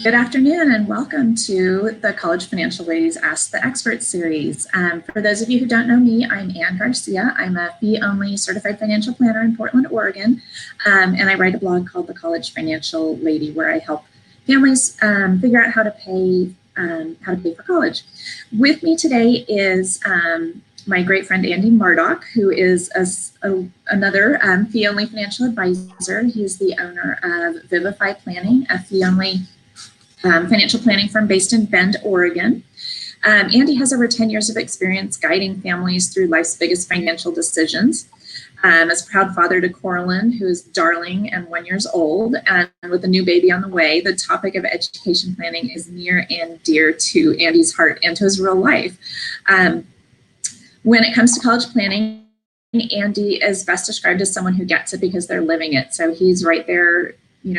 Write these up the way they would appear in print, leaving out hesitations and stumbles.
Good afternoon and welcome to the College Financial Ladies Ask the Experts series. For those of you who don't know me, I'm Ann Garcia. I'm a fee-only certified financial planner in Portland, Oregon, and I write a blog called The College Financial Lady where I help families figure out how to pay for college. With me today is my great friend Andy Mardock, who is another fee-only financial advisor. He's the owner of ViviFi Planning, a fee-only financial planning firm based in Bend, Oregon. Andy has over 10 years of experience guiding families through life's biggest financial decisions. As a proud father to Coraline, who is darling and 1 year old, and with a new baby on the way, the topic of education planning is near and dear to Andy's heart and to his real life. When it comes to college planning, Andy is best described as someone who gets it because they're living it. So he's right there,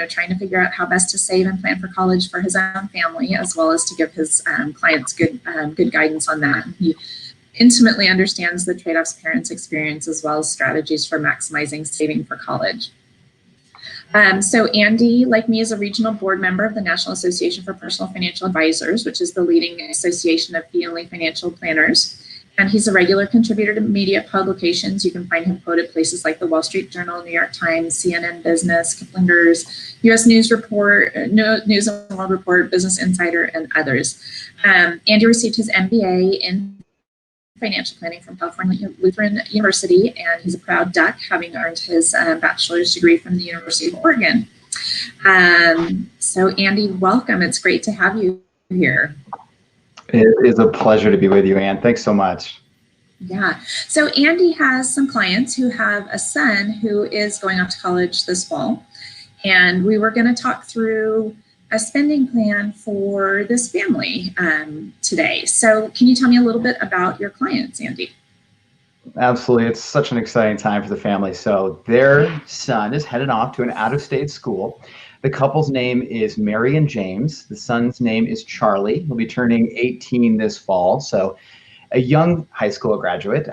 trying to figure out how best to save and plan for college for his own family, as well as to give his clients good guidance on that. He intimately understands the trade-offs parents experience, as well as strategies for maximizing saving for college. So Andy, like me, is a regional board member of the National Association for Personal Financial Advisors, which is the leading association of fee-only financial planners. And he's a regular contributor to media publications. You can find him quoted places like the Wall Street Journal, New York Times, CNN Business, Kiplinger's, U.S. News Report, News and World Report, Business Insider, and others. Andy received his MBA in financial planning from California Lutheran University, and he's a proud Duck, having earned his bachelor's degree from the University of Oregon. So Andy, welcome. It's great to have you here. It is a pleasure to be with you, Ann. Thanks so much. Yeah. So Andy has some clients who have a son who is going off to college this fall. And we were going to talk through a spending plan for this family today. So can you tell me a little bit about your clients, Andy? Absolutely. It's such an exciting time for the family. So their son is headed off to an out-of-state school. The couple's name is Mary and James. The son's name is Charlie. He'll be turning 18 this fall. So a young high school graduate,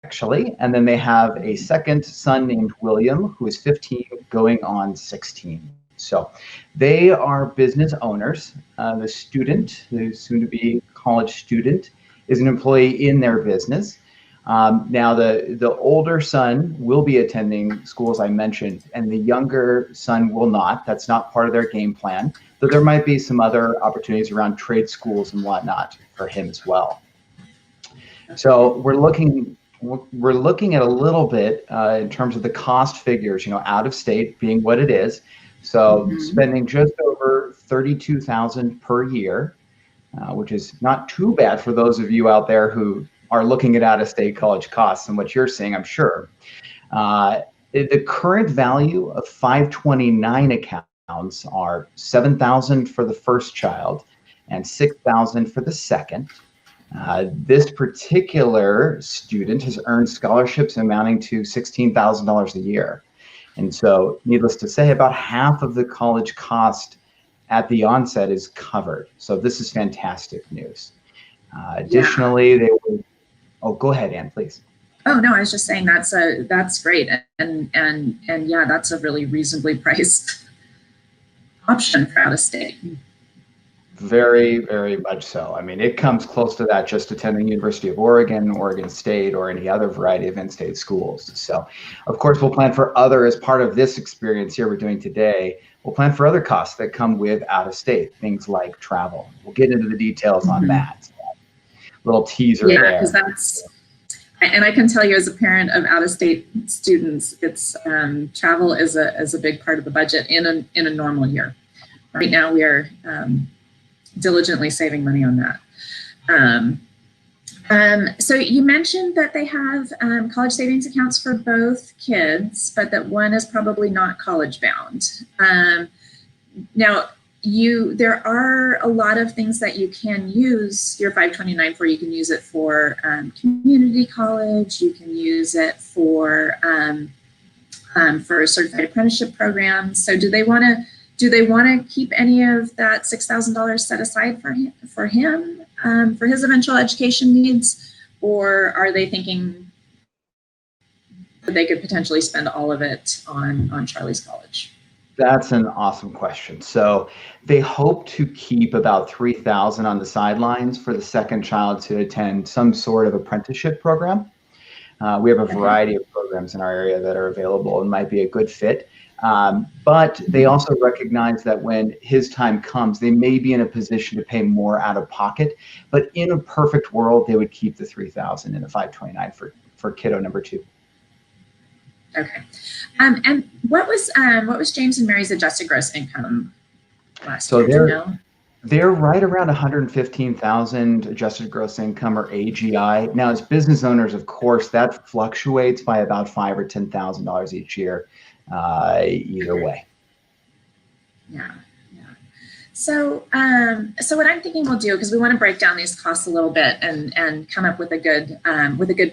actually. And then they have a second son named William, who is 15, going on 16. So they are business owners. The student, the soon-to-be college student, is an employee in their business. Now, the older son will be attending school, as I mentioned, and the younger son will not. That's not part of their game plan, though there might be some other opportunities around trade schools and whatnot for him as well. So we're looking at a little bit in terms of the cost figures, out of state being what it is. So spending just over $32,000 per year, which is not too bad for those of you out there who are looking at out-of-state college costs and what you're seeing, I'm sure. The current value of 529 accounts are $7,000 for the first child and $6,000 for the second. This particular student has earned scholarships amounting to $16,000 a year. And so, needless to say, about half of the college cost at the onset is covered. So this is fantastic news. Additionally, they will. Oh, go ahead, Ann, please. Oh no, I was just saying that's great, and yeah, that's a really reasonably priced option for out of state. Very, very much so. I mean, it comes close to that just attending University of Oregon, Oregon State, or any other variety of in-state schools. So, of course, we'll plan for other, as part of this experience here we're doing today, we'll plan for other costs that come with out of state, things like travel. We'll get into the details on that. So, little teaser there. Yeah, because that's, and I can tell you as a parent of out-of-state students, it's travel is a big part of the budget in a normal year. Right now, we are diligently saving money on that. So you mentioned that they have college savings accounts for both kids, but that one is probably not college bound. Now, there are a lot of things that you can use your 529 for. You can use it for community college. You can use it for certified apprenticeship programs. So do they want to keep any of that $6,000 set aside for him for his eventual education needs, or are they thinking that they could potentially spend all of it on Charlie's college? That's an awesome question. So they hope to keep about 3,000 on the sidelines for the second child to attend some sort of apprenticeship program. We have a variety of programs in our area that are available and might be a good fit. But they also recognize that when his time comes, they may be in a position to pay more out of pocket. But in a perfect world, they would keep the 3,000 and the 529 for kiddo number 2. Okay. And what was James and Mary's adjusted gross income last year? Do you know? They're right around 115,000 adjusted gross income, or AGI. Now, as business owners, of course, that fluctuates by about $5,000 or $10,000 each year, either way. Yeah. So, so what I'm thinking we'll do, because we want to break down these costs a little bit and come up with a good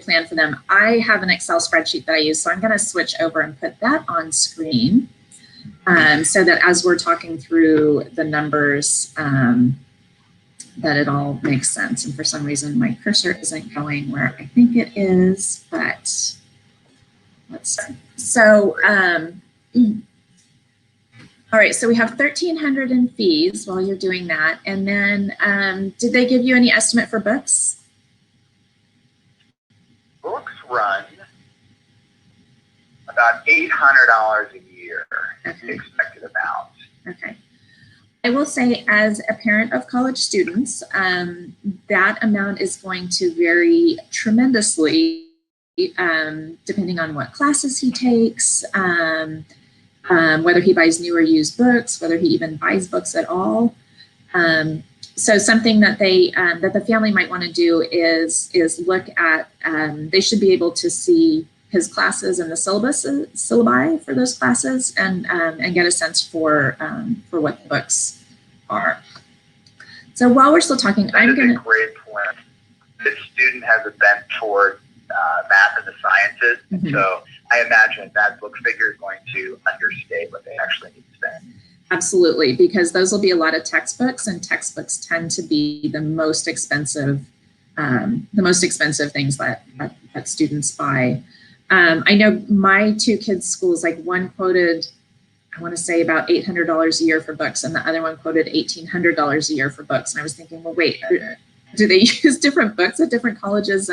plan for them. I have an Excel spreadsheet that I use, so I'm going to switch over and put that on screen, so that as we're talking through the numbers, that it all makes sense. And for some reason, my cursor isn't going where I think it is, but let's see. So, all right, so we have 1,300 in fees while you're doing that. And then did they give you any estimate for books? Books run about $800 a year, expected amount. Okay. I will say, as a parent of college students, that amount is going to vary tremendously depending on what classes he takes, whether he buys new or used books, whether he even buys books at all. So something that that the family might want to do is look at, they should be able to see his classes and the syllabi for those classes, and get a sense for what the books are. So while we're still talking, That's a great point. This student has a bent toward math and the sciences, and so I imagine that book figure is going to understate what they actually need to spend. Absolutely, because those will be a lot of textbooks, and textbooks tend to be the most expensive things that students buy. I know my 2 kids' schools, like one quoted, I want to say about $800 a year for books, and the other one quoted $1,800 a year for books. And I was thinking, well, wait, do they use different books at different colleges?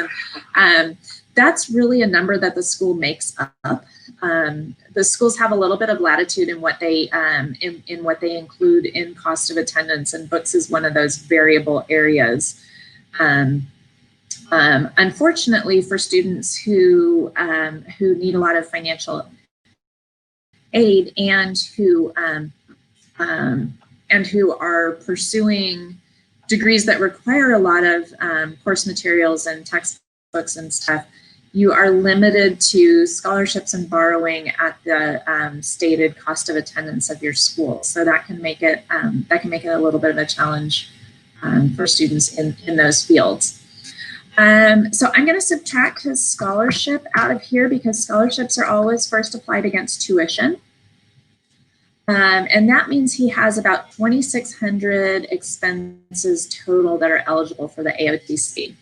And that's really a number that the school makes up. The schools have a little bit of latitude in what they in what they include in cost of attendance, and books is one of those variable areas. Unfortunately, for students who need a lot of financial aid and who are pursuing degrees that require a lot of course materials and textbooks and stuff, you are limited to scholarships and borrowing at the stated cost of attendance of your school. So that can make it a little bit of a challenge for students in those fields. So I'm going to subtract his scholarship out of here, because scholarships are always first applied against tuition. And that means he has about 2,600 expenses total that are eligible for the AOTC.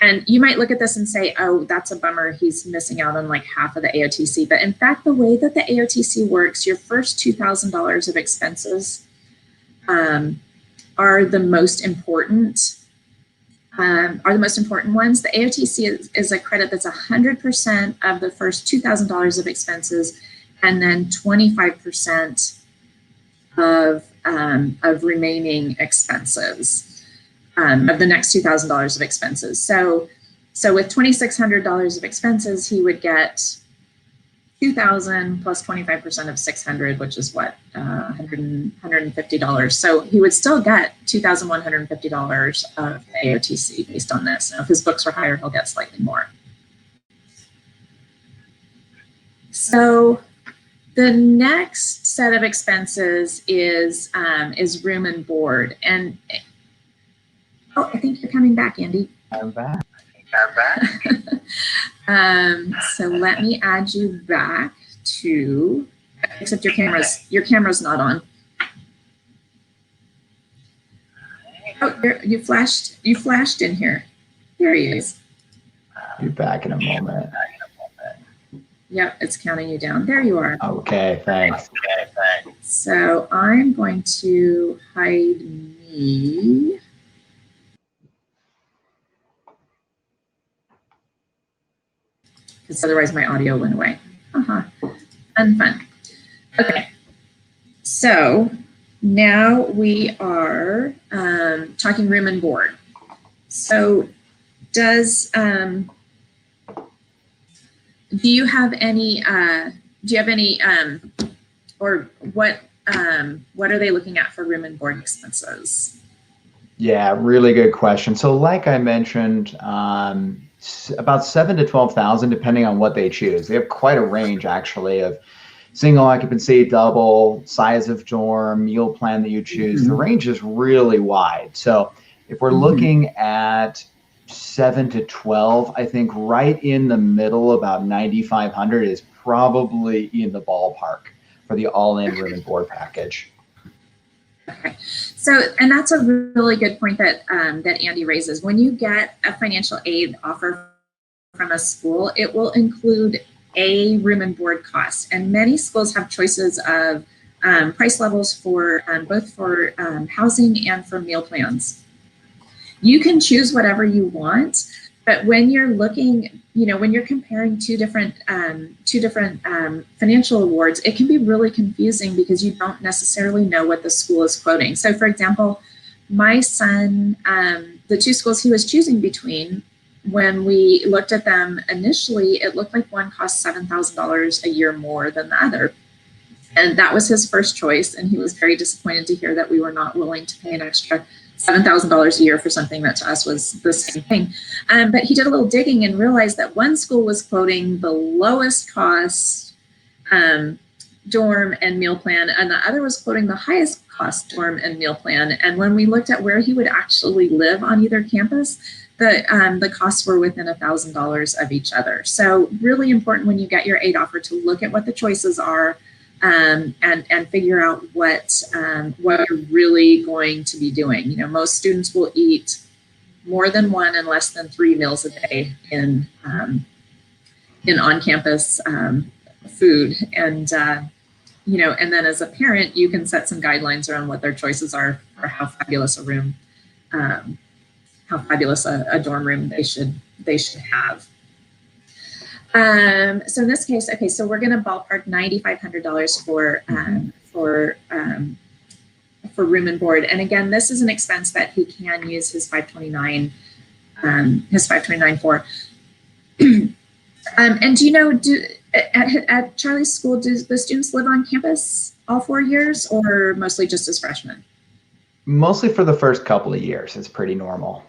And you might look at this and say, oh, that's a bummer, he's missing out on like half of the AOTC. But in fact, the way that the AOTC works, your first $2,000 of expenses are the most important ones. The AOTC is a credit that's 100% of the first $2,000 of expenses, and then 25% of remaining expenses, of the next $2,000 of expenses. So with $2,600 of expenses, he would get $2,000 plus 25% of 600, which is what, $150. So he would still get $2,150 of AOTC based on this. Now, if his books are higher, he'll get slightly more. So the next set of expenses is room and board. And oh, I think you're coming back, Andy. I'm back. So let me add you back to, except your camera's not on. Oh, you flashed in here. There he is. Be back in a moment. Yep, it's counting you down. There you are. Okay, thanks. So I'm going to hide me. Because otherwise my audio went away. Unfun. Okay. So now we are talking room and board. So does, do you have any, or what are they looking at for room and board expenses? Yeah, really good question. So like I mentioned, about 7 to 12,000, depending on what they choose. They have quite a range actually of single occupancy, double, size of dorm, meal plan that you choose. The range is really wide. So if we're looking at 7 to 12, I think right in the middle, about 9,500 is probably in the ballpark for the all-in room and board package. Okay, so, and that's a really good point that that Andy raises. When you get a financial aid offer from a school, it will include a room and board cost, and many schools have choices of price levels for both for housing and for meal plans. You can choose whatever you want, but when you're looking, you know, when you're comparing two different financial awards, it can be really confusing because you don't necessarily know what the school is quoting. So for example, my son, the two schools he was choosing between, when we looked at them initially, it looked like one cost $7,000 a year more than the other. And that was his first choice. And he was very disappointed to hear that we were not willing to pay an extra $7,000 a year for something that to us was the same thing. But he did a little digging and realized that one school was quoting the lowest cost dorm and meal plan, and the other was quoting the highest cost dorm and meal plan. And when we looked at where he would actually live on either campus, the costs were within $1,000 of each other. So really important when you get your aid offer to look at what the choices are and figure out what you're really going to be doing. You know, most students will eat more than one and less than 3 meals a day in on-campus food, and you know, and then as a parent, you can set some guidelines around what their choices are for how fabulous a room, how fabulous a dorm room they should have. So in this case, okay, so we're going to ballpark $9,500 for room and board. And again, this is an expense that he can use his 529 for. And do you know, at Charlie's school, do the students live on campus all 4 years, or mostly just as freshmen? Mostly for the first couple of years. It's pretty normal.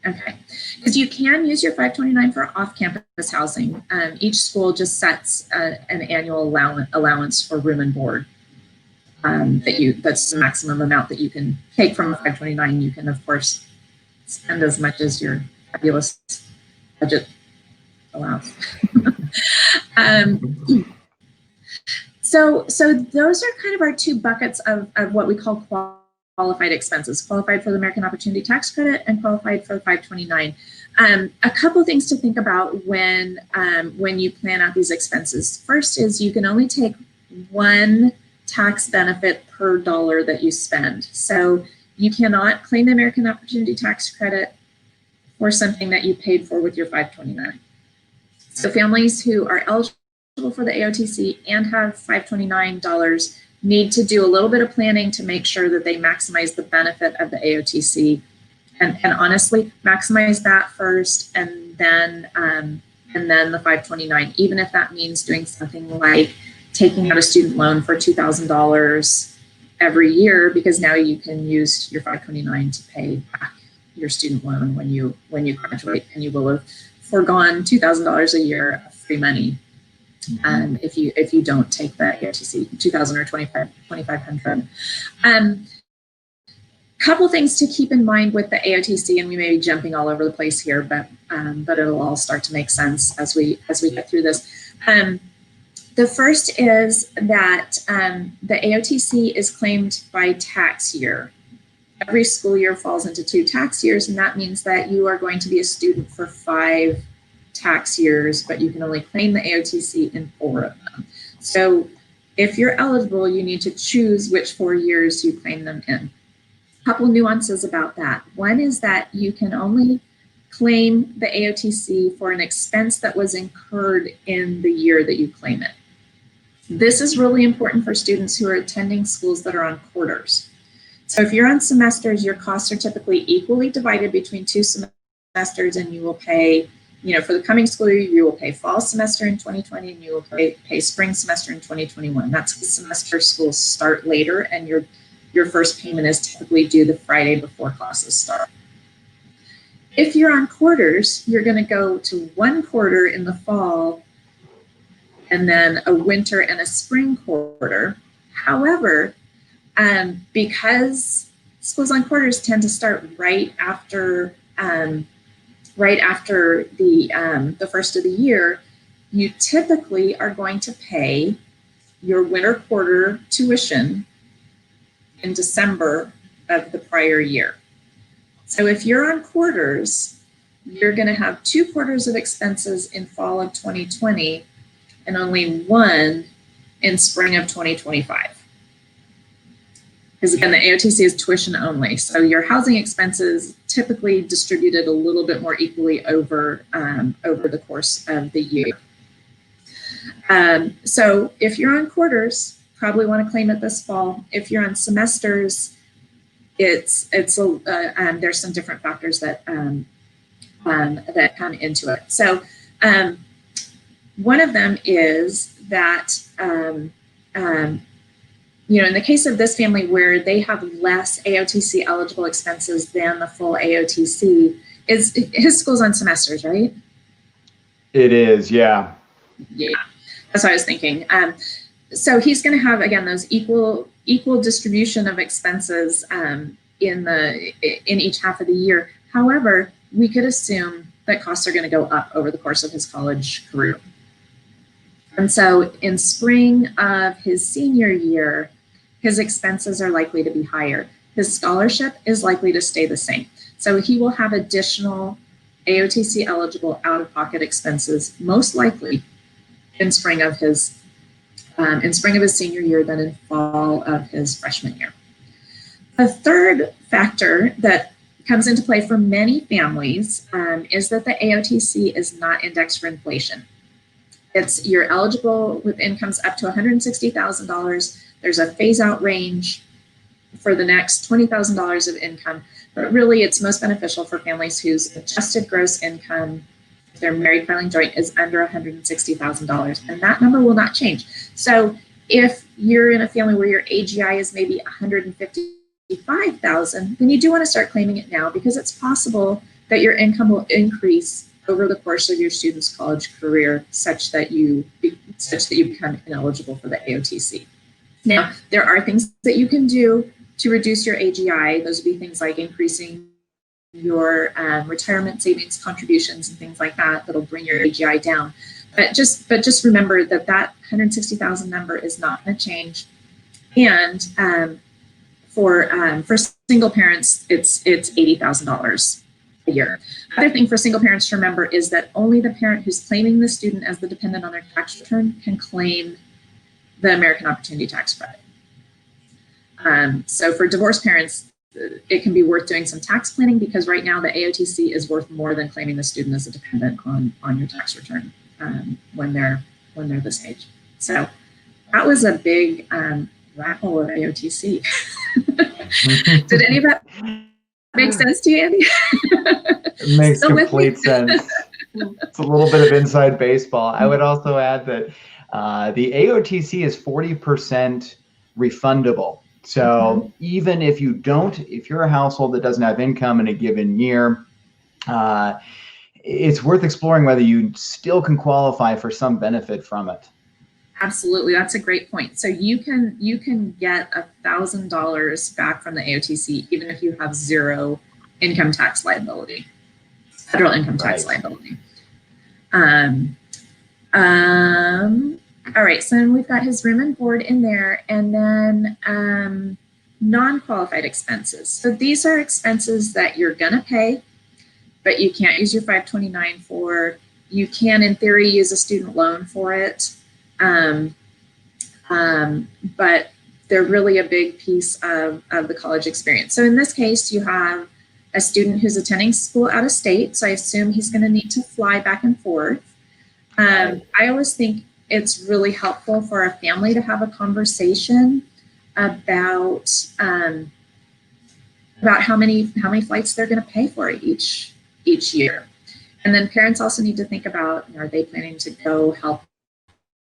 Okay, because you can use your 529 for off-campus housing. Each school just sets an annual allowance for room and board. That's the maximum amount that you can take from a 529. You can, of course, spend as much as your fabulous budget allows. So those are kind of our two buckets of what we call qualified expenses: qualified for the American Opportunity Tax Credit and qualified for the 529. A couple things to think about when you plan out these expenses. First is you can only take one tax benefit per dollar that you spend. So you cannot claim the American Opportunity Tax Credit for something that you paid for with your 529. So families who are eligible for the AOTC and have $529 need to do a little bit of planning to make sure that they maximize the benefit of the AOTC, and honestly maximize that first, and then the 529, even if that means doing something like taking out a student loan for $2,000 every year, because now you can use your 529 to pay back your student loan when you graduate, and you will have foregone $2,000 a year of free money. If you don't take the AOTC, $2,000 or $2,500. Couple things to keep in mind with the AOTC, and we may be jumping all over the place here, but it'll all start to make sense as we get through this. The first is that the AOTC is claimed by tax year. Every school year falls into 2 tax years, and that means that you are going to be a student for 5 tax years, but you can only claim the AOTC in 4 of them. So If you're eligible, you need to choose which 4 years you claim them in. A couple nuances about that. One is that you can only claim the AOTC for an expense that was incurred in the year that you claim it. This is really important for students who are attending schools that are on quarters. So if you're on semesters, your costs are typically equally divided between 2 semesters, and you will pay, for the coming school year, you will pay fall semester in 2020, and you will pay spring semester in 2021. That's the semester schools start later, and your first payment is typically due the Friday before classes start. If you're on quarters, you're going to go to 1 quarter in the fall, and then a winter and a spring quarter. However, because schools on quarters tend to start right after the first of the year, you typically are going to pay your winter quarter tuition in December of the prior year. So if you're on quarters, you're going to have 2 quarters of expenses in fall of 2020 and only 1 in spring of 2025. Because again, the AOTC is tuition only. So your housing expenses typically distributed a little bit more equally over the course of the year. So if you're on quarters, probably want to claim it this fall. If you're on semesters, there's some different factors that come into it. So one of them is that in the case of this family where they have less AOTC eligible expenses than the full AOTC, his school's on semesters, right? It is, yeah. Yeah, that's what I was thinking. So he's going to have, again, those equal distribution of expenses in each half of the year. However, we could assume that costs are going to go up over the course of his college career. And so in spring of his senior year, his expenses are likely to be higher. His scholarship is likely to stay the same. So he will have additional AOTC eligible out-of-pocket expenses, most likely in spring of his senior year than in fall of his freshman year. The third factor that comes into play for many families is that the AOTC is not indexed for inflation. You're eligible with incomes up to $160,000. There's a phase-out range for the next $20,000 of income, but really it's most beneficial for families whose adjusted gross income, if they're married filing joint, is under $160,000, and that number will not change. So if you're in a family where your AGI is maybe $155,000, then you do want to start claiming it now, because it's possible that your income will increase over the course of your student's college career such that you become ineligible for the AOTC. Now, there are things that you can do to reduce your AGI. Those would be things like increasing your retirement savings contributions and things like that that'll bring your AGI down. But just remember that 160,000 number is not going to change. And for single parents, it's $80,000 a year. Other thing for single parents to remember is that only the parent who's claiming the student as the dependent on their tax return can claim the American Opportunity Tax Credit. So for divorced parents, it can be worth doing some tax planning, because right now the AOTC is worth more than claiming the student as a dependent on your tax return when they're this age. So that was a big rat hole of AOTC. Did any of that make sense to you, Andy? It makes complete sense. It's a little bit of inside baseball. I would also add that the AOTC is 40% refundable. So even if you're a household that doesn't have income in a given year, it's worth exploring whether you still can qualify for some benefit from it. Absolutely, that's a great point. So you can get $1,000 back from the AOTC even if you have zero income tax liability, federal income tax liability. All right, so then we've got his room and board in there, and then non-qualified expenses. So these are expenses that you're gonna pay, but you can't use your 529 for. You can, in theory, use a student loan for it. but they're really a big piece of the college experience. So in this case, you have a student who's attending school out of state, so I assume he's going to need to fly back and forth. I always think it's really helpful for a family to have a conversation about how many flights they're going to pay for each year. And then parents also need to think about, are they planning to go help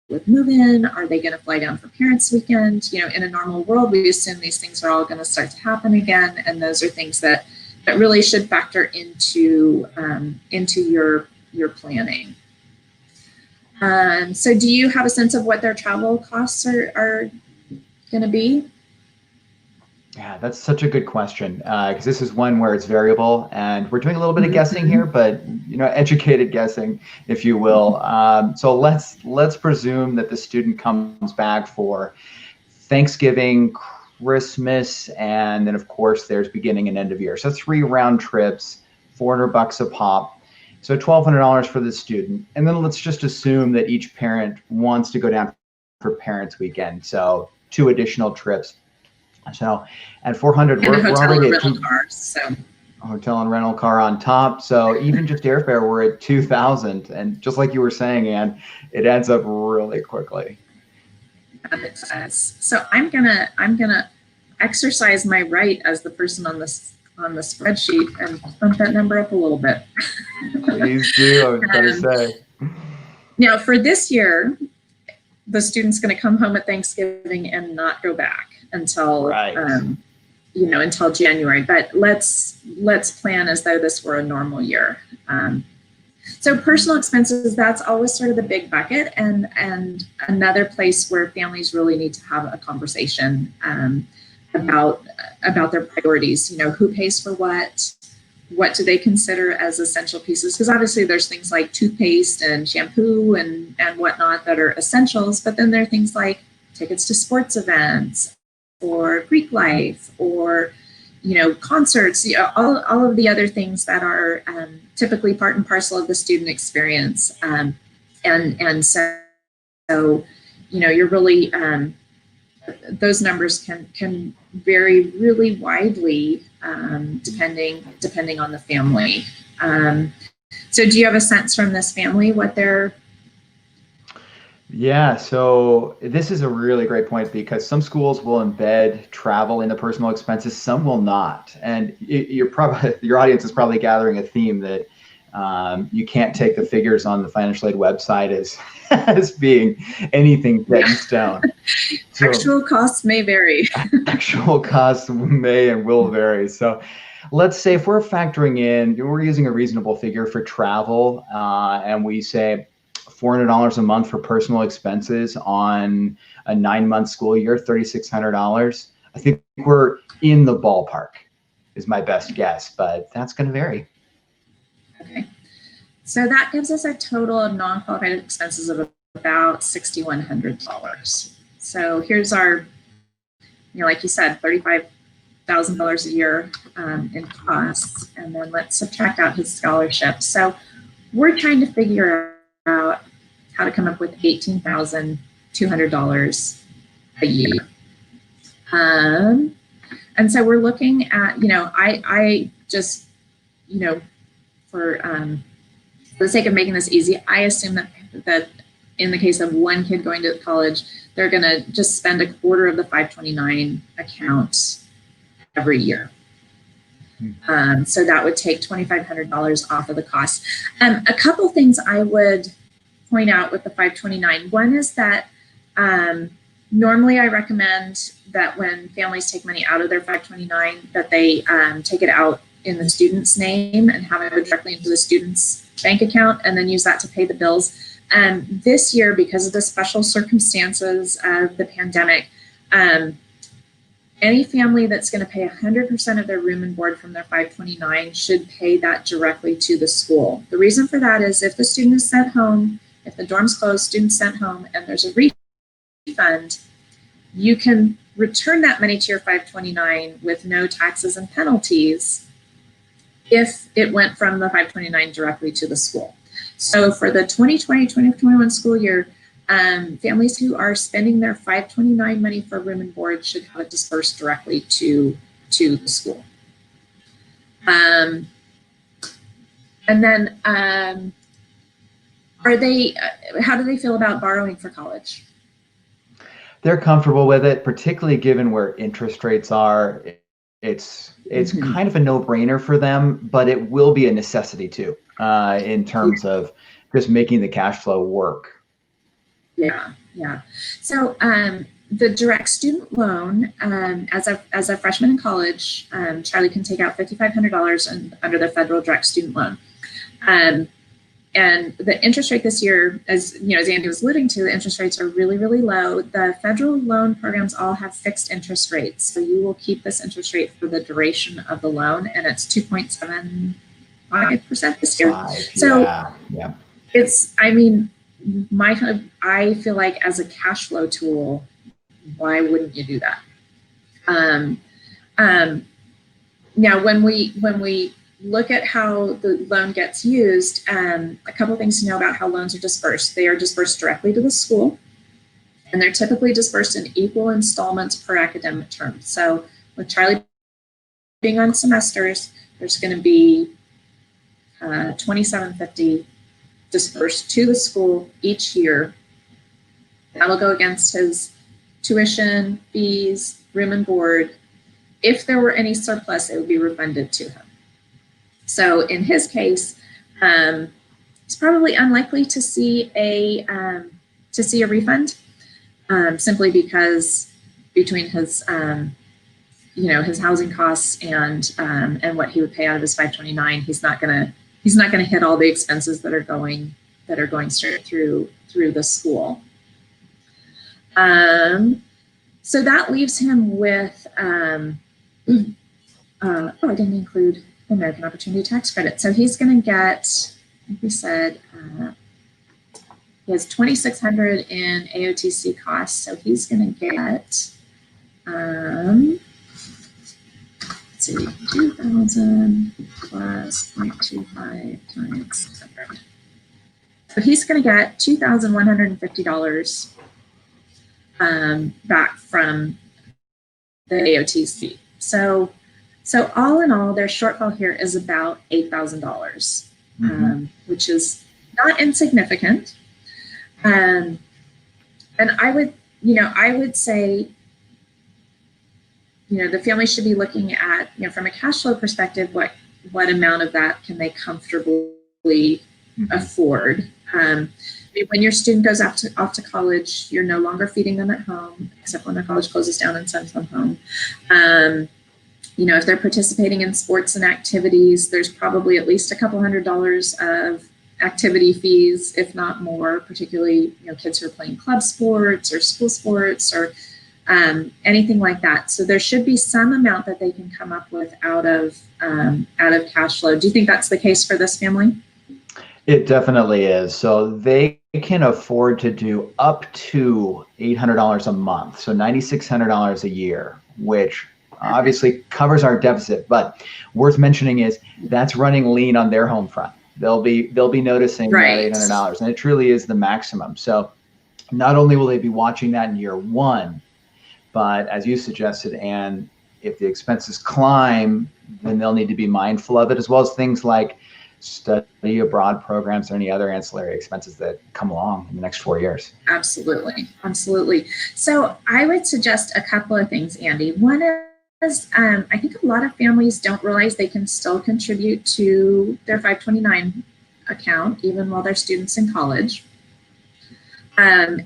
with move-in? Are they going to fly down for Parents Weekend? In a normal world, we assume these things are all going to start to happen again, and those are things that really should factor into your planning. So do you have a sense of what their travel costs are going to be? Yeah, that's such a good question, because this is one where it's variable, and we're doing a little bit of guessing here, but educated guessing, if you will. So let's presume that the student comes back for Thanksgiving, Christmas, and then of course there's beginning and end of year. So 3 round trips, $400 a pop. So $1,200 for the student. And then let's just assume that each parent wants to go down for Parents Weekend. So 2 additional trips. So at $400, we're already at hotel and rental car on top. So even just airfare, we're at $2,000. And just like you were saying, Ann, it adds up really quickly. It does. So I'm gonna exercise my right as the person on the spreadsheet and bump that number up a little bit. Please do. I was going to say. Now for this year, the student's going to come home at Thanksgiving and not go back until until January. But let's plan as though this were a normal year. So personal expenses, that's always sort of the big bucket, and another place where families really need to have a conversation about their priorities. Who pays for what do they consider as essential pieces? Because obviously there's things like toothpaste and shampoo and whatnot that are essentials, but then there are things like tickets to sports events or Greek life or concerts, all of the other things that are typically part and parcel of the student experience. And so you're really, those numbers can vary really widely depending on the family. So do you have a sense from this family what they're? Yeah, so this is a really great point, because some schools will embed travel in the personal expenses, some will not. And your audience is probably gathering a theme that you can't take the figures on the financial aid website as being anything set in stone. So, actual costs may vary. Actual costs may and will vary. So let's say if we're factoring in, we're using a reasonable figure for travel, and we say $400 a month for personal expenses on a 9-month school year, $3,600. I think we're in the ballpark is my best guess, but that's going to vary. Okay. So that gives us a total of non-qualified expenses of about $6,100. So here's our, like you said, $35,000 a year in costs, and then let's subtract out his scholarship. So we're trying to figure out how to come up with $18,200 a year. And so we're looking at, I just, for the sake of making this easy, I assume that in the case of one kid going to college, they're going to just spend a quarter of the 529 account every year. So that would take $2,500 off of the cost. A couple things I would point out with the 529. One is that normally I recommend that when families take money out of their 529, that they take it out in the student's name and have it go directly into the student's bank account and then use that to pay the bills. This year, because of the special circumstances of the pandemic, any family that's going to pay 100% of their room and board from their 529 should pay that directly to the school. The reason for that is if the student is sent home, if the dorm's closed, student's sent home, and there's a refund, you can return that money to your 529 with no taxes and penalties if it went from the 529 directly to the school. So for the 2020-2021 school year, Families who are spending their 529 money for room and board should have it dispersed directly to the school. And then how do they feel about borrowing for college? They're comfortable with it, particularly given where interest rates are. It's kind of a no-brainer for them, but it will be a necessity too, in terms of just making the cash flow work. Yeah. So the direct student loan, as a freshman in college, Charlie can take out $5,500 under the federal direct student loan. And the interest rate this year, as Andy was alluding to, the interest rates are really, really low. The federal loan programs all have fixed interest rates. So you will keep this interest rate for the duration of the loan, and it's 2.75% this year. So yeah. It's, I feel like as a cash flow tool, why wouldn't you do that? Now, when we look at how the loan gets used, a couple of things to know about how loans are dispersed. They are dispersed directly to the school, and they're typically dispersed in equal installments per academic term. So with Charlie being on semesters, there's going to be $2,750 dispersed to the school each year. That'll go against his tuition, fees, room and board. If there were any surplus, it would be refunded to him. So in his case, it's probably unlikely to see a refund, simply because between his his housing costs and what he would pay out of his 529, he's not gonna hit all the expenses that are going straight through the school. So that leaves him with I didn't include the American Opportunity Tax Credit. So he's going to get, like we said, he has $2,600 in AOTC costs. So he's going to get, let's see, 2,000 plus 0.25 times 600. So he's going to get $2,150 back from the AOTC. So all in all, their shortfall here is about $8,000, which is not insignificant. And I would say, the family should be looking at, from a cash flow perspective, what amount of that can they comfortably afford. When your student goes off to college, you're no longer feeding them at home, except when their college closes down and sends them home. If they're participating in sports and activities, there's probably at least a couple $100s of activity fees, if not more, particularly, kids who are playing club sports or school sports or anything like that. So there should be some amount that they can come up with out of cash flow. Do you think that's the case for this family? It definitely is. So they can afford to do up to $800 a month, so $9,600 a year, which obviously covers our deficit. But worth mentioning is that's running lean on their home front. They'll be noticing that $800, and it truly is the maximum. So not only will they be watching that in year one, but as you suggested, and if the expenses climb, then they'll need to be mindful of it, as well as things like study abroad programs or any other ancillary expenses that come along in the next 4 years. Absolutely. So I would suggest a couple of things, Andy. One is I think a lot of families don't realize they can still contribute to their 529 account even while they're students in college. And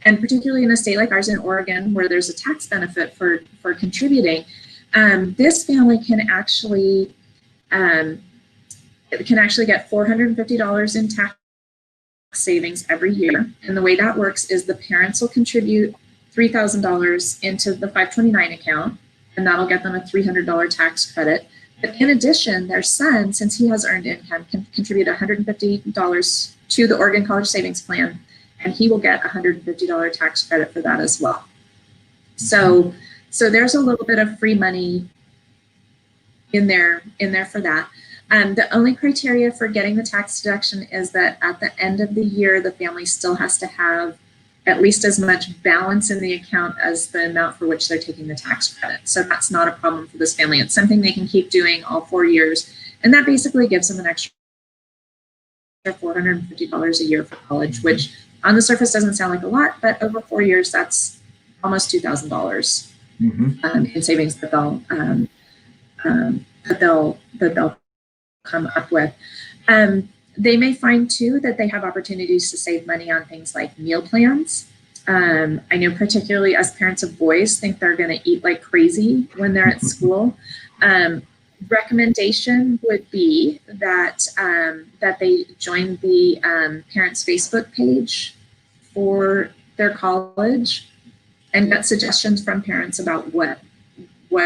particularly in a state like ours in Oregon, where there's a tax benefit for contributing, this family can actually get $450 in tax savings every year. And the way that works is the parents will contribute $3,000 into the 529 account, and that'll get them a $300 tax credit. But in addition, their son, since he has earned income, can contribute $150 to the Oregon College Savings Plan, and he will get a $150 tax credit for that as well. So there's a little bit of free money in there for that. The only criteria for getting the tax deduction is that at the end of the year, the family still has to have at least as much balance in the account as the amount for which they're taking the tax credit. So that's not a problem for this family. It's something they can keep doing all 4 years. And that basically gives them an extra $450 a year for college, which on the surface doesn't sound like a lot, but over 4 years, that's almost $2,000 in savings that they'll come up with. They may find too that they have opportunities to save money on things like meal plans. I know particularly as parents of boys think they're going to eat like crazy when they're at school. Recommendation would be that that they join the parents' Facebook page for their college and get suggestions from parents about what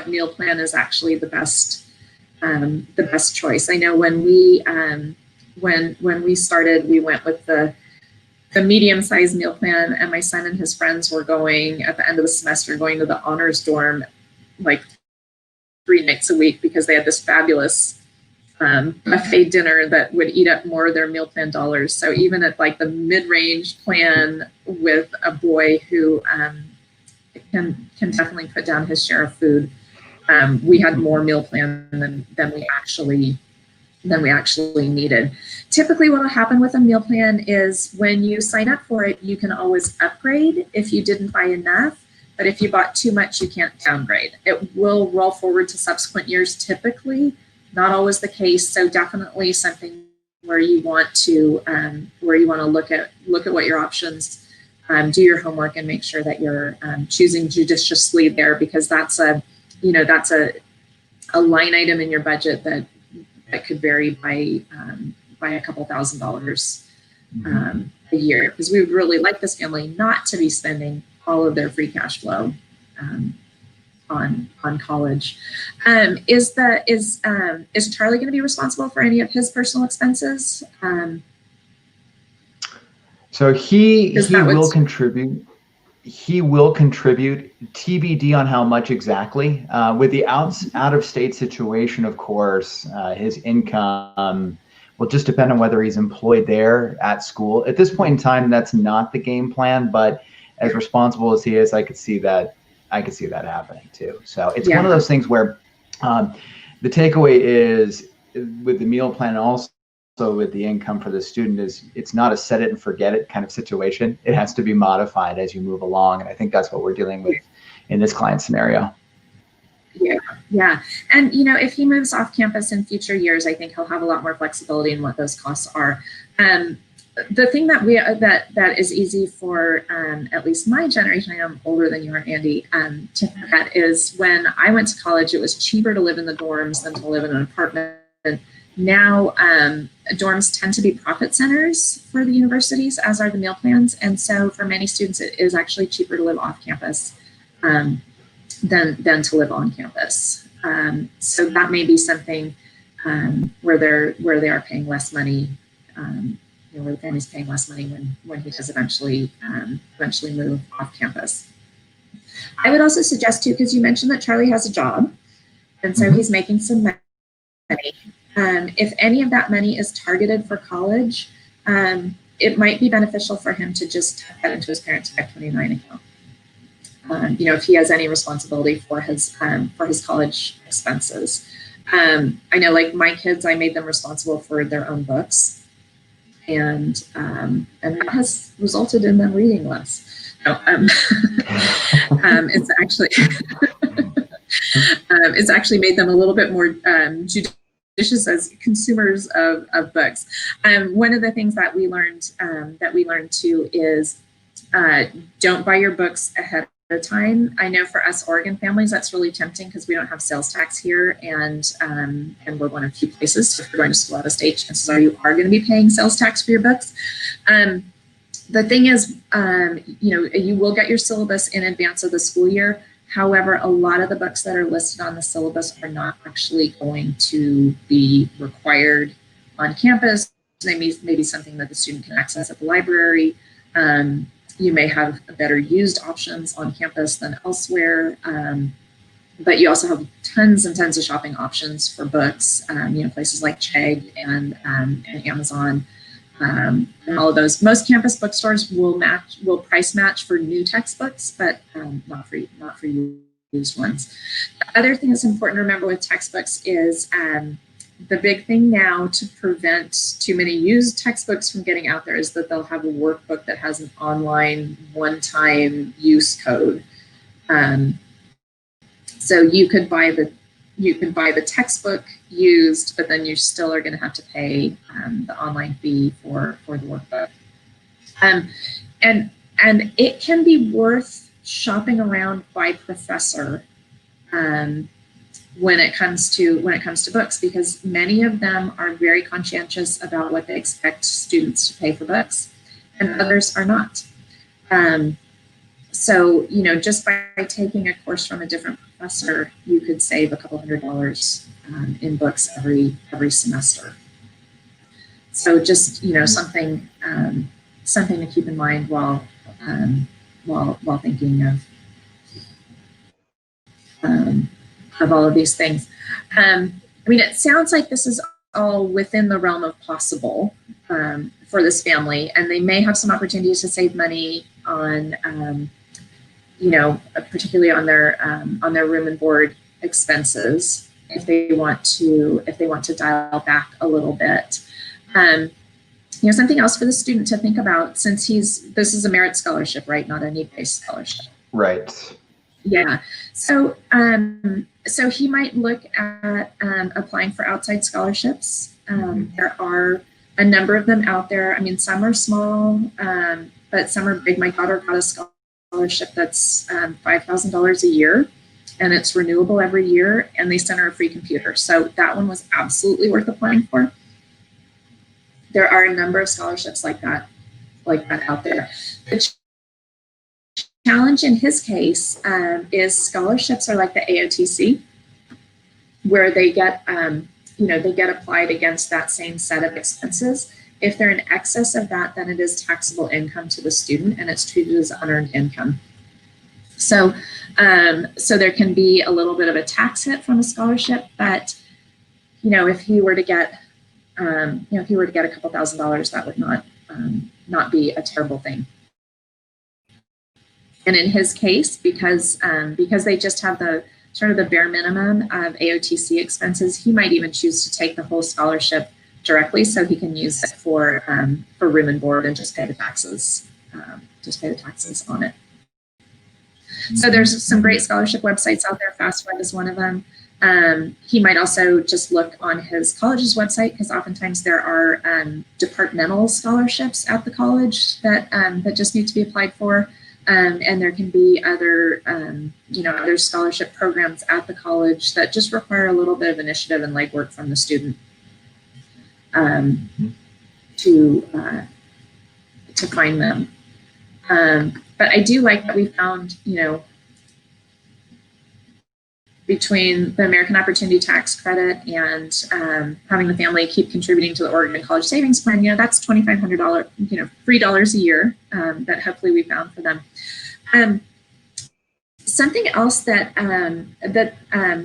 meal plan is actually the best choice. I know when we started, we went with the medium-sized meal plan, and my son and his friends were going at the end of the semester, going to the honors dorm like 3 nights a week because they had this fabulous buffet dinner that would eat up more of their meal plan dollars. So even at like the mid-range plan with a boy who can definitely put down his share of food, we had more meal plan than we actually needed. Typically what will happen with a meal plan is when you sign up for it, you can always upgrade if you didn't buy enough, but if you bought too much, you can't downgrade. It will roll forward to subsequent years typically, not always the case. So definitely something where you want to look at what your options, do your homework and make sure that you're choosing judiciously there, because that's a line item in your budget that could vary by a couple $1,000s a year, because we would really like this family not to be spending all of their free cash flow on college. Is Charlie going to be responsible for any of his personal expenses? So he will contribute. He will contribute, TBD on how much exactly. With the out-of-state situation, of course, his income will just depend on whether he's employed there at school. At this point in time, that's not the game plan, but as responsible as he is, I could see that happening too. So it's one of those things where the takeaway is with the meal plan also with the income for the student is it's not a set it and forget it kind of situation. It has to be modified as you move along. And I think that's what we're dealing with in this client scenario. Yeah. And, if he moves off campus in future years, I think he'll have a lot more flexibility in what those costs are. The thing that is easy for at least my generation, I know I'm older than you are, Andy, to forget is when I went to college, it was cheaper to live in the dorms than to live in an apartment. Now, dorms tend to be profit centers for the universities, as are the meal plans. And so for many students, it is actually cheaper to live off campus than to live on campus. So that may be something where they are paying less money, where the family's paying less money when he does eventually move off campus. I would also suggest too, because you mentioned that Charlie has a job, and so he's making some money. If any of that money is targeted for college, it might be beneficial for him to just head into his parents' 529 account. If he has any responsibility for his college expenses. I know, like my kids, I made them responsible for their own books, and that has resulted in them reading less. No, it's actually made them a little bit more judicious as consumers of books. One of the things that we learned too is don't buy your books ahead of time. I know for us Oregon families, that's really tempting because we don't have sales tax here, and we're one of few places. So if you're going to school out of state, chances are you are going to be paying sales tax for your books. The thing is, you will get your syllabus in advance of the school year. However, a lot of the books that are listed on the syllabus are not actually going to be required on campus. They may be something that the student can access at the library. You may have better used options on campus than elsewhere. but you also have tons and tons of shopping options for books, places like Chegg and Amazon, and all of those. Most campus bookstores will price match for new textbooks, but not for used ones. The other thing that's important to remember with textbooks is the big thing now to prevent too many used textbooks from getting out there is that they'll have a workbook that has an online one-time use code. So you could buy the textbook used, but then you still are going to have to pay the online fee for the workbook. And it can be worth shopping around by professor when it comes to books, because many of them are very conscientious about what they expect students to pay for books, and others are not. So, just by taking a course from a different professor, you could save a couple $100 in books every semester. So just, something to keep in mind while thinking of all of these things. It sounds like this is all within the realm of possible for this family, and they may have some opportunities to save money on particularly on their room and board expenses if they want to dial back a little bit. Something else for the student to think about, since this is a merit scholarship, right? Not a need-based scholarship. Right. Yeah. So he might look at applying for outside scholarships. There are a number of them out there. Some are small, but some are big. My daughter got a scholarship that's $5,000 a year, and it's renewable every year, and they sent her a free computer. So that one was absolutely worth applying for. There are a number of scholarships like that out there. The challenge in his case is scholarships are like the AOTC, where they get applied against that same set of expenses. If they're in excess of that, then it is taxable income to the student, and it's treated as unearned income. So there can be a little bit of a tax hit from a scholarship, but if he were to get a couple $1,000s, that would not be a terrible thing. And in his case, because they just have the sort of the bare minimum of AOTC expenses, he might even choose to take the whole scholarship directly, so he can use it for room and board and just pay the taxes on it. So there's some great scholarship websites out there. FastFund is one of them. He might also just look on his college's website, because oftentimes there are departmental scholarships at the college that just need to be applied for. And there can be other scholarship programs at the college that just require a little bit of initiative and legwork from the student to find them. But I do like that we found, between the American Opportunity Tax Credit and having the family keep contributing to the Oregon College Savings Plan, that's $2,500, $3 a year that hopefully we found for them. Something else that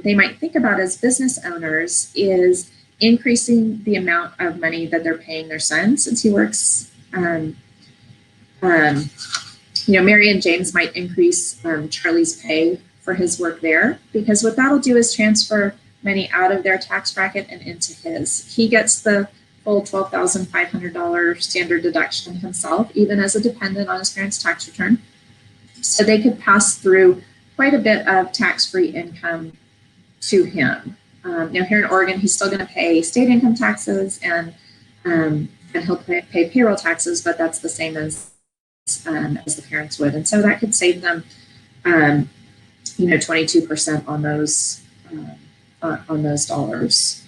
they might think about as business owners is increasing the amount of money that they're paying their son, since he works. Mary and James might increase Charlie's pay for his work there, because what that'll do is transfer money out of their tax bracket and into his. He gets the full $12,500 standard deduction himself, even as a dependent on his parents' tax return. So they could pass through quite a bit of tax-free income to him. Here in Oregon, he's still going to pay state income taxes and he'll pay payroll taxes, but that's the same as the parents would. And so that could save them 22% on those dollars.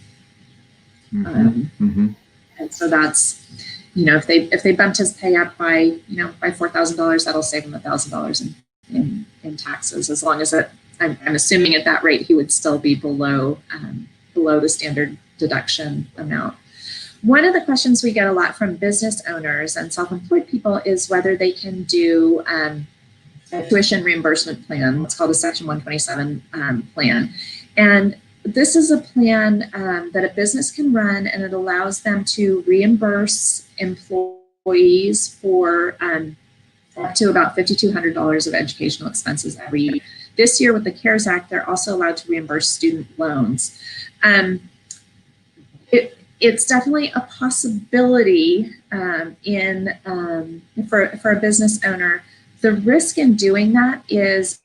And so that's, if they bumped his pay up by $4,000, that'll save him $1,000 in taxes, as long as I'm assuming at that rate he would still be below the standard deduction amount. One of the questions we get a lot from business owners and self-employed people is whether they can do tuition reimbursement plan. It's called a Section 127 plan. And this is a plan that a business can run, and it allows them to reimburse employees for up to about $5,200 of educational expenses every year. This year with the CARES Act, they're also allowed to reimburse student loans. It's definitely a possibility for a business owner. The risk in doing that is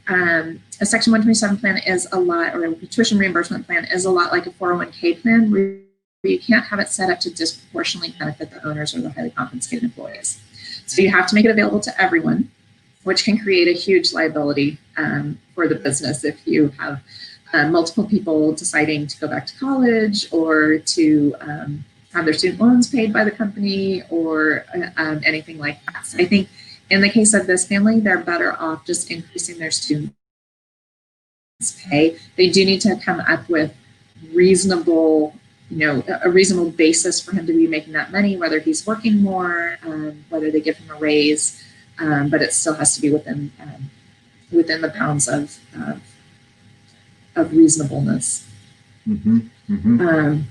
a Section 127 plan is a lot, or a tuition reimbursement plan is a lot like a 401k plan, where you can't have it set up to disproportionately benefit the owners or the highly compensated employees. So you have to make it available to everyone, which can create a huge liability for the business if you have multiple people deciding to go back to college, or to have their student loans paid by the company, or anything like that. So I think in the case of this family, they're better off just increasing their students' pay. They do need to come up with reasonable, a reasonable basis for him to be making that money, whether he's working more, whether they give him a raise, but it still has to be within the bounds of reasonableness. Mm-hmm. Mm-hmm.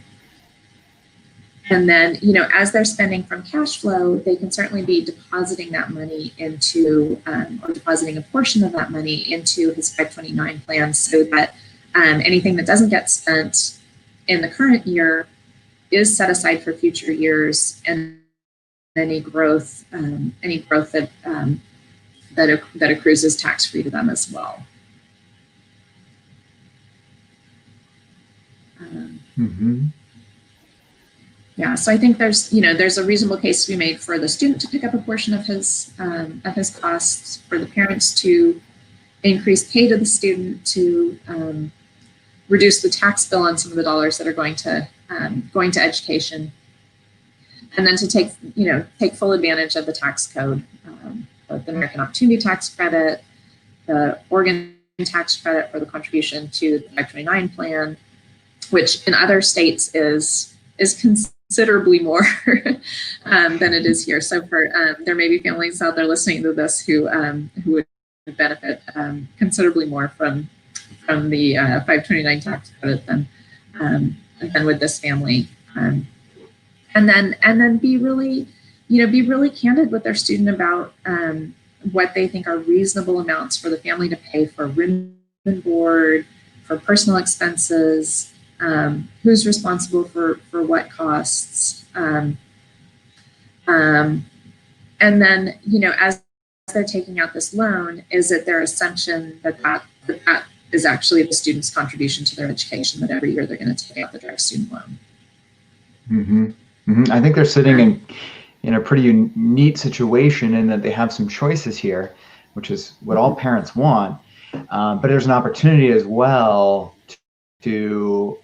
And then, as they're spending from cash flow, they can certainly be depositing that money into, or depositing a portion of that money into his 529 plan, so that anything that doesn't get spent in the current year is set aside for future years, and any growth that accrues is tax-free to them as well. Mm-hmm. Yeah, so I think there's a reasonable case to be made for the student to pick up a portion of his costs, for the parents to increase pay to the student, to reduce the tax bill on some of the dollars that are going to education, and then to take full advantage of the tax code, both the American Opportunity Tax Credit, the Oregon tax credit for the contribution to the 529 plan, which in other states is considerably more than it is here. So there may be families out there listening to this who would benefit considerably more from the 529 tax credit than with this family. And then be really candid with their student about what they think are reasonable amounts for the family to pay for room and board, for personal expenses, who's responsible for what costs, and then as they're taking out this loan, is it their assumption that is actually the student's contribution to their education, that every year they're going to take out the direct student loan. Mm-hmm. Mm-hmm. I think they're sitting in a pretty neat situation in that they have some choices here, which is what all parents want, but there's an opportunity as well to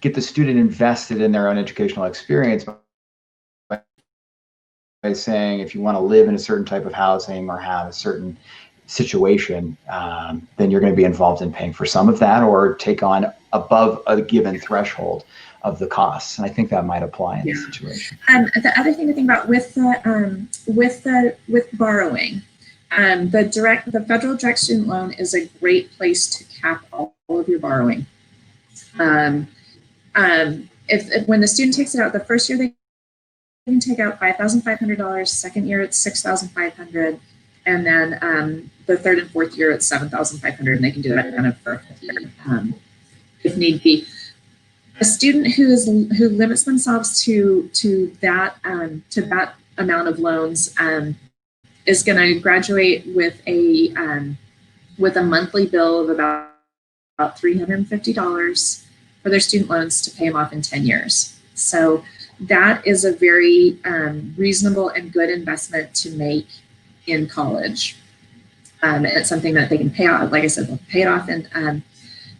get the student invested in their own educational experience by saying, if you want to live in a certain type of housing or have a certain situation, then you're going to be involved in paying for some of that, or take on above a given threshold of the costs. And I think that might apply in this situation. The other thing to think about with borrowing, the federal direct student loan is a great place to cap all of your borrowing. If when the student takes it out, the first year they can take out $5,500, second year it's $6,500, and then the third and fourth year it's $7,500, and they can do that kind of for a fifth year if need be. A student who limits themselves to that amount of loans is going to graduate with a monthly bill of about $350 for their student loans to pay them off in 10 years. So that is a very reasonable and good investment to make in college. And it's something that they can pay off. Like I said, they'll pay it off in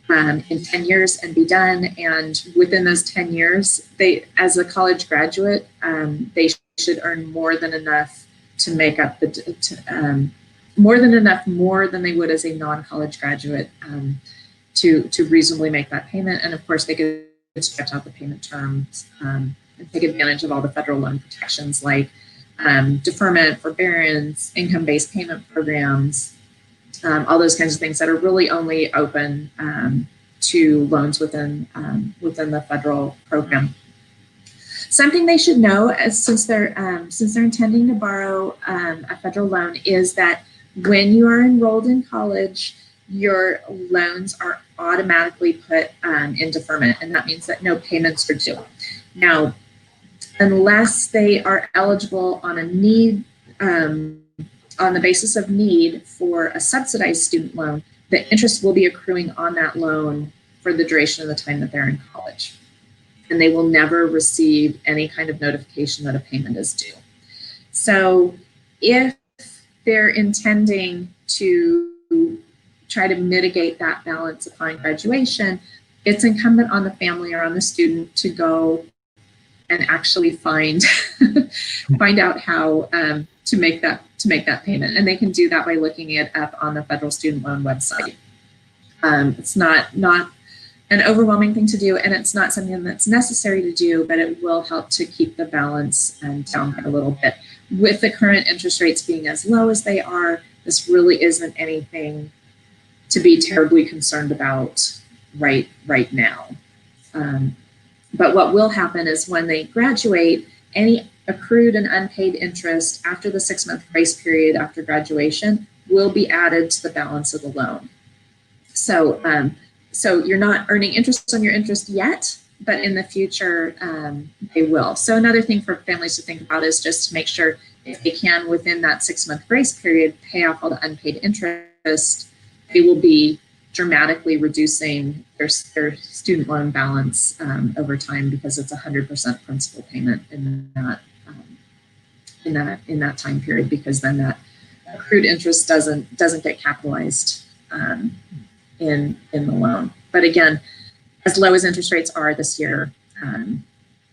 10 years and be done. And within those 10 years, they, as a college graduate, they should earn more than enough to make up more than they would as a non-college graduate to reasonably make that payment. And of course, they could stretch out the payment terms and take advantage of all the federal loan protections, like deferment, forbearance, income-based payment programs, all those kinds of things that are really only open to loans within the federal program. Something they should know, since they're intending to borrow a federal loan, is that when you are enrolled in college, your loans are automatically put in deferment, and that means that no payments are due. Now, unless they are eligible on a need, on the basis of need for a subsidized student loan, the interest will be accruing on that loan for the duration of the time that they're in college. And they will never receive any kind of notification that a payment is due. So if they're intending to try to mitigate that balance upon graduation, it's incumbent on the family or on the student to go and actually find out how to make that payment. And they can do that by looking it up on the federal student loan website. It's not an overwhelming thing to do, and it's not something that's necessary to do, but it will help to keep the balance down a little bit. With the current interest rates being as low as they are, this really isn't anything to be terribly concerned about right now. But what will happen is when they graduate, any accrued and unpaid interest after the 6-month grace period after graduation will be added to the balance of the loan. So you're not earning interest on your interest yet, but in the future, they will. So another thing for families to think about is just to make sure if they can, within that 6-month grace period, pay off all the unpaid interest, they will be dramatically reducing their student loan balance over time, because it's 100% principal payment in that time period, because then that accrued interest doesn't get capitalized in the loan. But again, as low as interest rates are this year,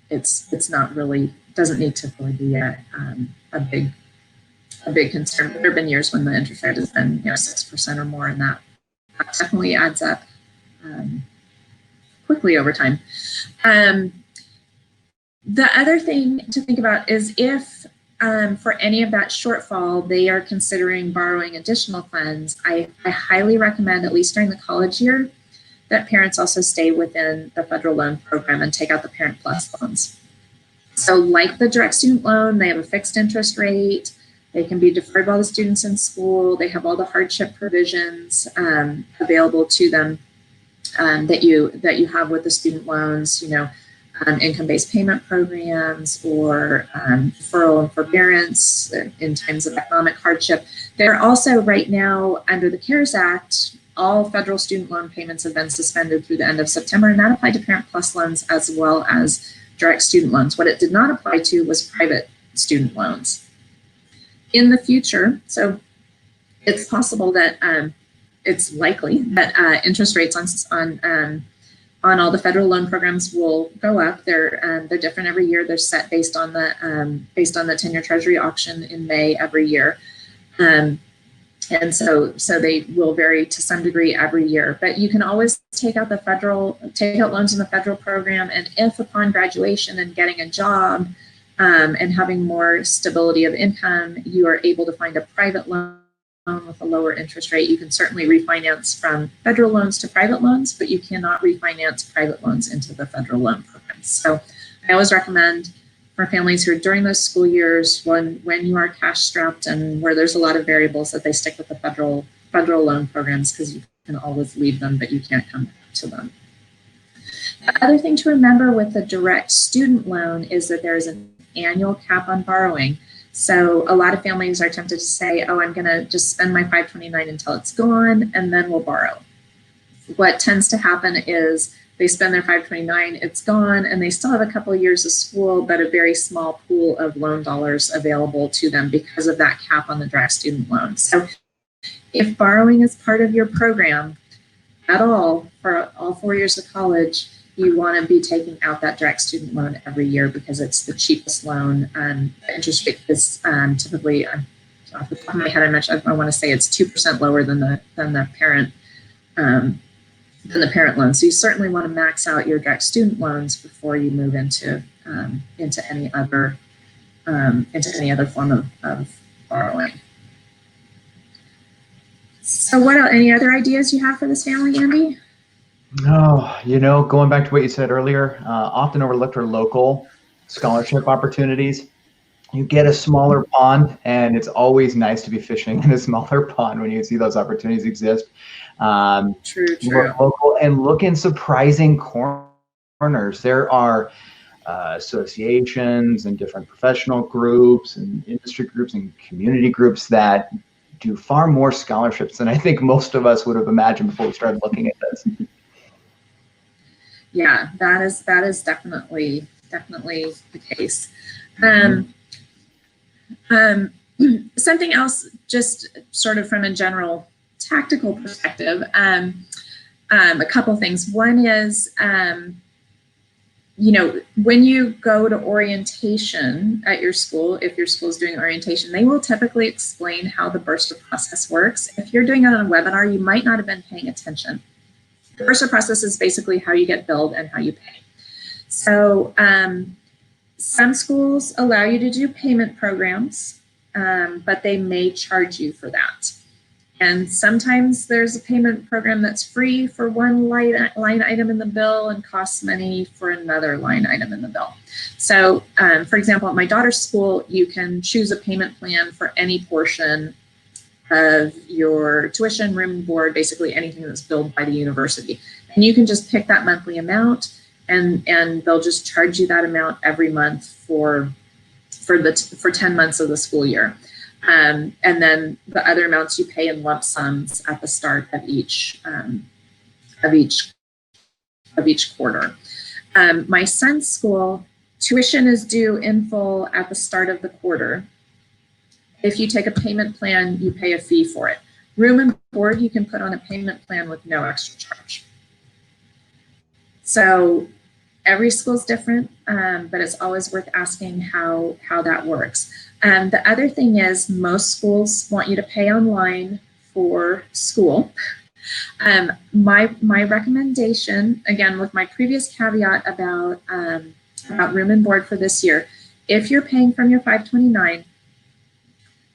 it's not really, doesn't need to really be a big concern. There have been years when the interest rate has been 6% or more, and that definitely adds up quickly over time. The other thing to think about is if for any of that shortfall, they are considering borrowing additional funds, I highly recommend, at least during the college year, that parents also stay within the federal loan program and take out the Parent Plus loans. So like the direct student loan, they have a fixed interest rate. They can be deferred while the student's in school. They have all the hardship provisions available to them that you have with the student loans, income-based payment programs, or deferral and forbearance in times of economic hardship. There are also right now, under the CARES Act, all federal student loan payments have been suspended through the end of September, and that applied to Parent Plus loans as well as direct student loans. What it did not apply to was private student loans. In the future, so it's possible that it's likely that interest rates on all the federal loan programs will go up. They're different every year. They're set based on the 10-year Treasury auction in May every year, and so they will vary to some degree every year. But you can always take out loans in the federal program, and if upon graduation and getting a job and having more stability of income, you are able to find a private loan with a lower interest rate, you can certainly refinance from federal loans to private loans, but you cannot refinance private loans into the federal loan program. So I always recommend for families who are during those school years, when you are cash strapped and where there's a lot of variables, that they stick with the federal loan programs, because you can always leave them, but you can't come back to them. The other thing to remember with the direct student loan is that there is an annual cap on borrowing. So a lot of families are tempted to say, oh, I'm going to just spend my $529 until it's gone, and then we'll borrow. What tends to happen is they spend their $529, it's gone, and they still have a couple of years of school, but a very small pool of loan dollars available to them because of that cap on the direct student loan. So if borrowing is part of your program at all for all 4 years of college, you want to be taking out that direct student loan every year, because it's the cheapest loan. The interest rate is typically, off the top of my head, I want to say it's 2% lower than the parent loan. So you certainly want to max out your direct student loans before you move into any other into any other form of borrowing. So what else, any other ideas you have for this family, Andy? No, going back to what you said earlier, often overlooked are local scholarship opportunities. You get a smaller pond, and it's always nice to be fishing in a smaller pond when you see those opportunities exist. True. Look local and look in surprising corners. There are associations and different professional groups and industry groups and community groups that do far more scholarships than I think most of us would have imagined before we started looking at this. Yeah, that is definitely the case. Something else, just sort of from a general tactical perspective, a couple things. One is, when you go to orientation at your school, if your school is doing orientation, they will typically explain how the bursar process works. If you're doing it on a webinar, you might not have been paying attention. The bursar process is basically how you get billed and how you pay. So some schools allow you to do payment programs, but they may charge you for that. And sometimes there's a payment program that's free for one line item in the bill and costs money for another line item in the bill. So for example, at my daughter's school, you can choose a payment plan for any portion of your tuition, room and board, basically anything that's billed by the university. And you can just pick that monthly amount, and they'll just charge you that amount every month for 10 months of the school year. And then the other amounts you pay in lump sums at the start of each quarter. My son's school, tuition is due in full at the start of the quarter. If you take a payment plan, you pay a fee for it. Room and board, you can put on a payment plan with no extra charge. So every school is different, but it's always worth asking how that works. The other thing is, most schools want you to pay online for school. My recommendation, again, with my previous caveat about room and board for this year, if you're paying from your 529,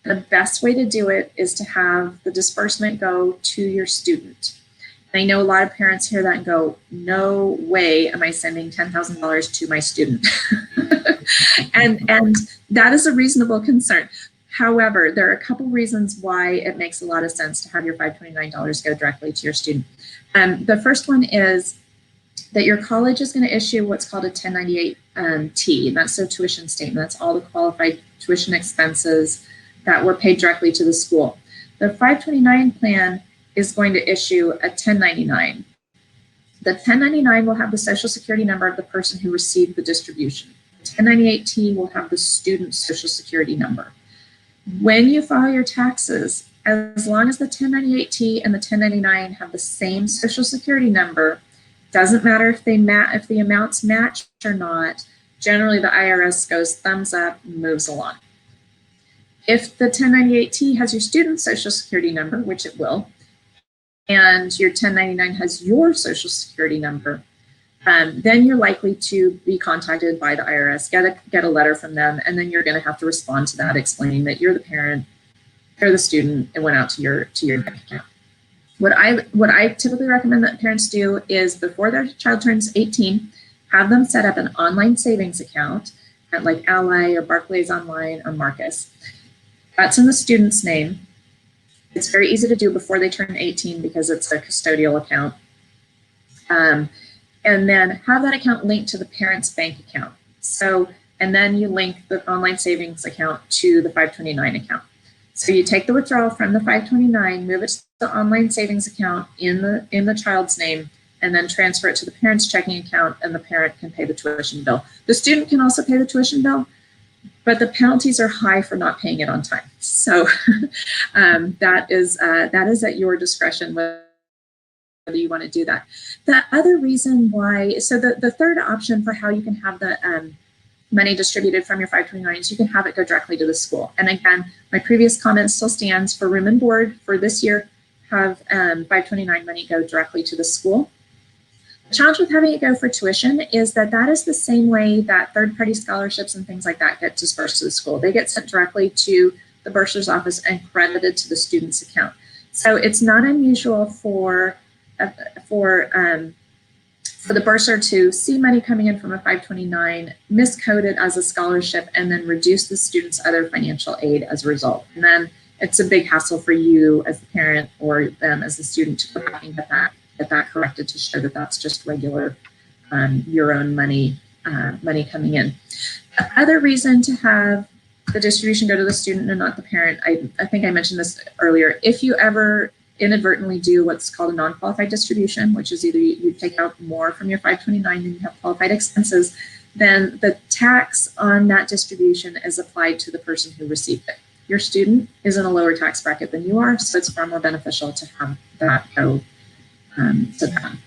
the best way to do it is to have the disbursement go to your student. And I know a lot of parents hear that and go, no way am I sending $10,000 to my student. and that is a reasonable concern. However, there are a couple reasons why it makes a lot of sense to have your $529 go directly to your student. The first one is that your college is going to issue what's called a 1098T, and that's their tuition statement. That's all the qualified tuition expenses that were paid directly to the school. The 529 plan is going to issue a 1099. The 1099 will have the social security number of the person who received the distribution. The 1098T will have the student's social security number. When you file your taxes, as long as the 1098T and the 1099 have the same social security number, doesn't matter if the amounts match or not, generally the IRS goes thumbs up and moves along. If the 1098T has your student's social security number, which it will, and your 1099 has your social security number, then you're likely to be contacted by the IRS, get a letter from them, and then you're going to have to respond to that, explaining that you're the parent, you're the student, it went out to your bank account. What I typically recommend that parents do is, before their child turns 18, have them set up an online savings account at like Ally or Barclays Online or Marcus. That's in the student's name. It's very easy to do before they turn 18 because it's a custodial account. And then have that account linked to the parent's bank account. So, and then you link the online savings account to the 529 account. So you take the withdrawal from the 529, move it to the online savings account in the child's name, and then transfer it to the parent's checking account, and the parent can pay the tuition bill. The student can also pay the tuition bill, but the penalties are high for not paying it on time. So that is at your discretion whether you want to do that. The other reason why, so the third option for how you can have the money distributed from your 529 is you can have it go directly to the school. And again, my previous comment still stands. For room and board for this year, have 529 money go directly to the school. The challenge with having it go for tuition is that that is the same way that third-party scholarships and things like that get dispersed to the school. They get sent directly to the bursar's office and credited to the student's account. So it's not unusual for the bursar to see money coming in from a 529, miscode it as a scholarship, and then reduce the student's other financial aid as a result. And then it's a big hassle for you as the parent or them as the student to go back and get that corrected to show that that's just regular your own money coming in. The other reason to have the distribution go to the student and not the parent, I think I mentioned this earlier, if you ever inadvertently do what's called a non-qualified distribution, which is either you take out more from your 529 than you have qualified expenses, then the tax on that distribution is applied to the person who received it. Your student is in a lower tax bracket than you are, so it's far more beneficial to have that go to them.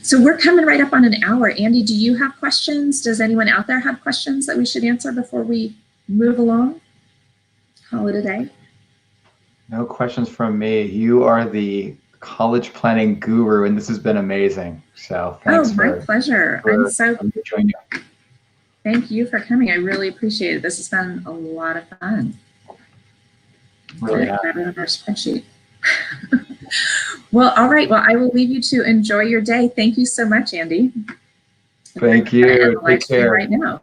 So we're coming right up on an hour. Andy, do you have questions? Does anyone out there have questions that we should answer before we move along? Call it a day. No questions from me. You are the college planning guru, and this has been amazing. So thanks. Oh, my pleasure. I'm so joining you. Thank you for coming. I really appreciate it. This has been a lot of fun. Really better than our spreadsheet. Well, all right. Well, I will leave you to enjoy your day. Thank you so much, Andy. Thank you. Take care Right now.